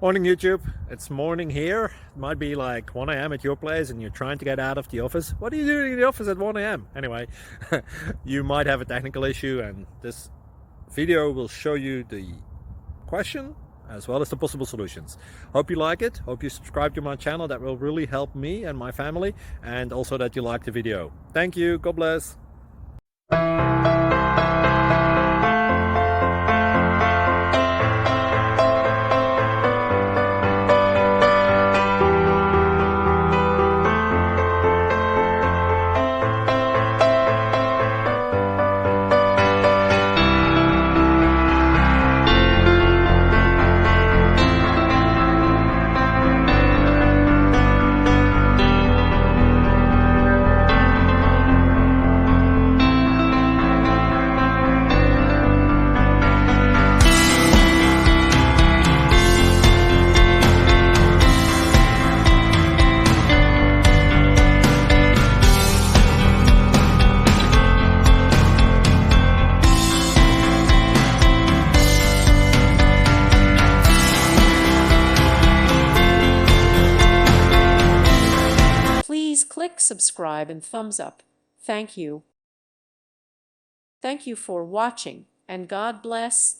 Morning YouTube, it's morning here. It might be like 1 a.m. at your place and you're trying to get out of the office. What are you doing in the office at 1 a.m.? Anyway, you might have a technical issue and this video will show you the question as well as the possible solutions. Hope you like it, hope you subscribe to my channel. That will really help me and my family, and also that you like the video. Thank you, God bless. Please click subscribe and thumbs up. Thank you. Thank you for watching, and God bless.